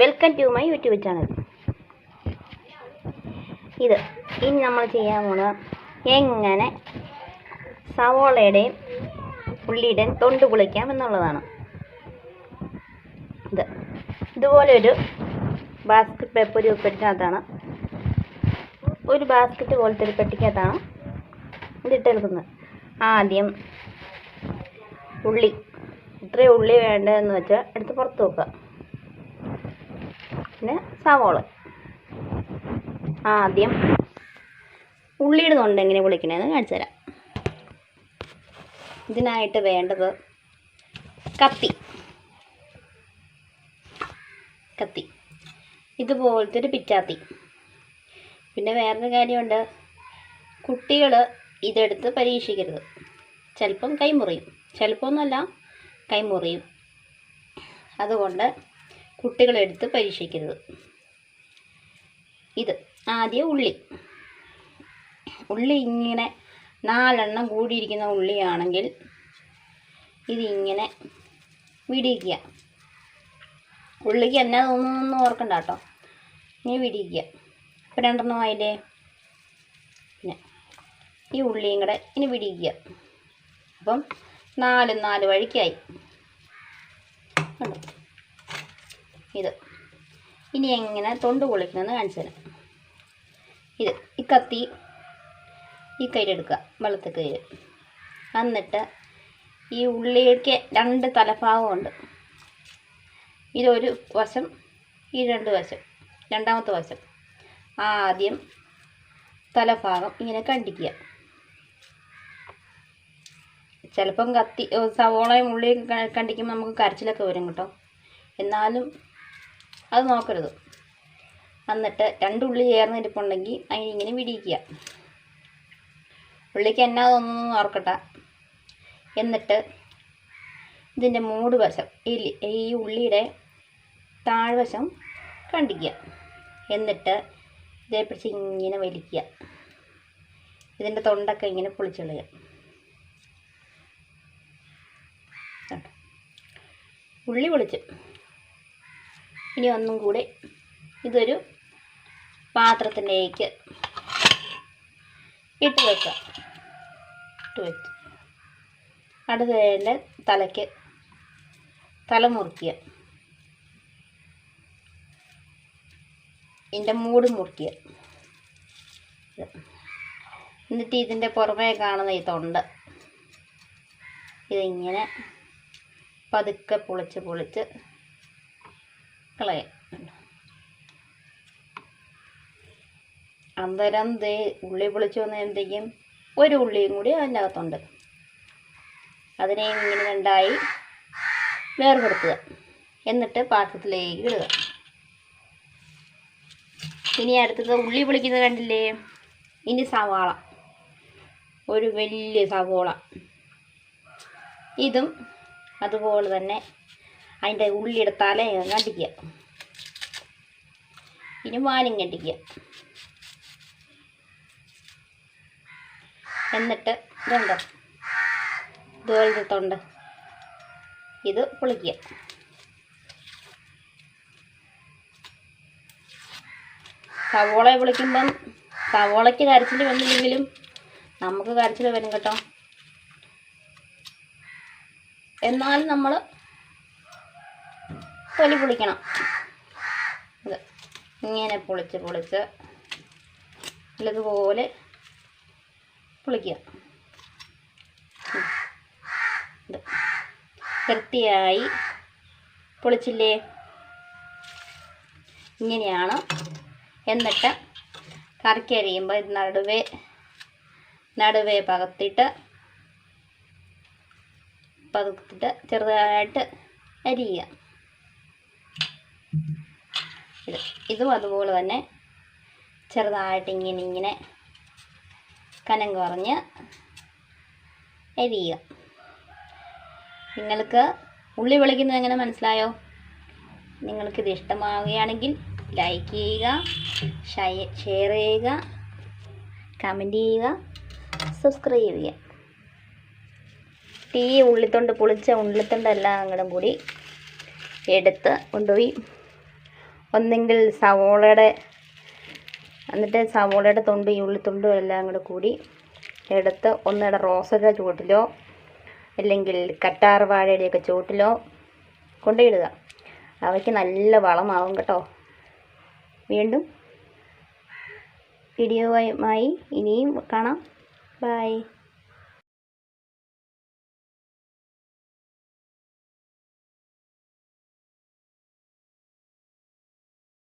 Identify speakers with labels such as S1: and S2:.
S1: Welcome to my YouTube channel. ഇനി നമ്മൾ ചെയ്യാൻ പോകുന്നത് എങ്ങനെ സവോളയുടെയും ഉള്ളിയുടെയും തൊണ്ട് പൊളിക്കാം എന്നുള്ളതാണ്. ഇതുപോലെ ഒരു ബാസ്ക്കറ്റ് പേപ്പർ പെട്ടിക്കകത്താണ്, ഒരു ബാസ്ക്കറ്റ് പോലത്തെ ഒരു പെട്ടിക്കകത്താണ് ഇതിട്ടെടുക്കുന്നത്. ആദ്യം ഉള്ളി, ഇത്രയും ഉള്ളി വേണ്ടതെന്ന് വെച്ചാൽ എടുത്ത് പുറത്ത് വെക്കുക. പിന്നെ സവോള. ആദ്യം ഉള്ളിയുടെ തൊണ്ട് എങ്ങനെ പൊളിക്കണമെന്ന് കാണിച്ചു തരാം. ഇതിനായിട്ട് വേണ്ടത് കത്തി, ഇതുപോലത്തെ ഒരു പിച്ചാത്തി. പിന്നെ വേറൊരു കാര്യമുണ്ട്, കുട്ടികൾ ഇതെടുത്ത് പരീക്ഷിക്കരുത്. ചിലപ്പം കൈമുറിയും, ചിലപ്പോഴൊന്നുമല്ല കൈമുറിയും. അതുകൊണ്ട് കുട്ടികളെടുത്ത് പരീക്ഷിക്കരുത്. ആദ്യം ഉള്ളി ഇങ്ങനെ 4 എണ്ണം കൂടിയിരിക്കുന്ന ഉള്ളിയാണെങ്കിൽ ഇതിങ്ങനെ വിടിയിക്കുക. ഉള്ളിക്ക് എന്നാ തോന്നുന്നൊന്നും ഓർക്കണ്ട കേട്ടോ, ഇങ്ങനെ വിടിയിക്കുക. അപ്പോൾ 2 എണ്ണം ആയില്ലേ. പിന്നെ ഈ ഉള്ളിയും കൂടെ ഇനി വിടിയിക്കുക. അപ്പം 4 വഴിക്കായി. ഇനി എങ്ങനെ തൊണ്ട് പൊളിക്കണമെന്ന് കാണിച്ചു തരാം. ഈ കത്തി ഈ കയ്യിലെടുക്കുക, വെള്ളത്തെ കയ്യിൽ. എന്നിട്ട് ഈ ഉള്ളിക്ക് 2 തലഭാഗമുണ്ട്. ഇതൊരു വശം, ഈ 2 വശം, രണ്ടാമത്തെ വശം. ആദ്യം തലഭാഗം ഇങ്ങനെ കണ്ടിക്കുക. ചിലപ്പം സവോളയും ഉള്ളിയും കണ്ടിക്കുമ്പോൾ നമുക്ക് കരച്ചിലൊക്കെ വരും കേട്ടോ. എന്നാലും അത് നോക്കരുത്. എന്നിട്ട് 2 ഉള്ളി ചേർന്നിരിപ്പുണ്ടെങ്കിൽ അതിനിങ്ങനെ വിടിയിക്കുക. ഉള്ളിക്ക് എന്നാ തോന്നുന്നു ഓർക്കട്ടെ. എന്നിട്ട് ഇതിൻ്റെ മൂട് വശം, ഈ ഉള്ളിയുടെ താഴ്വശം കണ്ടിക്കുക. എന്നിട്ട് ഇതേ പിടിച്ച് ഇങ്ങനെ വലിക്കുക. ഇതിൻ്റെ തൊണ്ടൊക്കെ ഇങ്ങനെ പൊളിച്ചുകളയുക. ഉള്ളി പൊളിച്ച്. ഇനി ഒന്നും കൂടി ഇതൊരു പാത്രത്തിലേക്ക് ഇട്ട് വെക്കുക. അടുത്തതിൻ്റെ തലയ്ക്ക് തല മുറിക്കുക. ഇതിൻ്റെ മൂട് മുറിക്കുക. എന്നിട്ട് ഇതിൻ്റെ പുറമേ കാണുന്ന ഈ തൊണ്ട് ഇതിങ്ങനെ പതുക്കെ പൊളിച്ച് കളയാം. അന്നേരം ഉള്ളി പൊളിച്ച് വന്നതിൻ്റെയും ഒരു ഉള്ളിയും കൂടി അതിൻ്റെ അകത്തുണ്ട്. അതിനെ ഇങ്ങനെ 2ആയി വേർപെടുത്തുക. എന്നിട്ട് പാത്രത്തിലേക്ക് ഇടുക. ഇനി അടുത്തത് ഉള്ളി പൊളിക്കുന്നത് കണ്ടില്ലേ. ഇനി സവാള, ഒരു വലിയ സവോള. ഇതും അതുപോലെ തന്നെ അതിൻ്റെ ഉള്ളിയുടെ തലയും കണ്ടിക്കുക. ഇനി വാലും കണ്ടിക്കുക. എന്നിട്ട് ഇതുണ്ടോ ഇതുപോലത്തെ തൊണ്ട്, ഇത് പൊളിക്കുക. സവോള പൊളിക്കുമ്പം സവോളയ്ക്ക് കരച്ചിൽ വന്നില്ലെങ്കിലും നമുക്ക് കരച്ചിൽ വരും കേട്ടോ. എന്നാലും നമ്മൾ തൊലി പൊളിക്കണം. ഇങ്ങനെ പൊളിച്ച് നല്ലതുപോലെ പൊളിക്കുക. വൃത്തിയായി പൊളിച്ചില്ലേ. ഇങ്ങനെയാണ്. എന്നിട്ട് കറിക്ക് അരിയുമ്പോൾ ഇത് നടുവേ പകത്തിട്ട് ചെറുതായിട്ട് അരിയുക. ഇതും അതുപോലെ തന്നെ ചെറുതായിട്ട് ഇങ്ങനെ കനം കുറഞ്ഞ് അരിയുക. നിങ്ങൾക്ക് ഉള്ളി പൊളിക്കുന്നത് എങ്ങനെ മനസ്സിലായോ? നിങ്ങൾക്കിത് ഇഷ്ടമാവുകയാണെങ്കിൽ ലൈക്ക് ചെയ്യുക, ഷെയർ ചെയ്യുക, കമൻറ്റ് ചെയ്യുക, സബ്സ്ക്രൈബ് ചെയ്യുക. ഈ ഉള്ളിത്തൊണ്ട് പൊളിച്ച ഉള്ളിത്തൊണ്ടെല്ലാം കൂടി എടുത്ത് കൊണ്ടുപോയി ഒന്നെങ്കിൽ സവോളയുടെ തൊണ്ട്, ഈ ഉള്ളിത്തൊണ്ടും എല്ലാം കൂടെ കൂടി എടുത്ത് ഒന്നിടെ റോസയുടെ ചുവട്ടിലോ അല്ലെങ്കിൽ കറ്റാർ വാഴയുടെയൊക്കെ ചുവട്ടിലോ കൊണ്ടുപോയിടുക. അവയ്ക്ക് നല്ല വളമാവും കേട്ടോ. വീണ്ടും വീഡിയോയുമായി ഇനിയും കാണാം. ബൈ.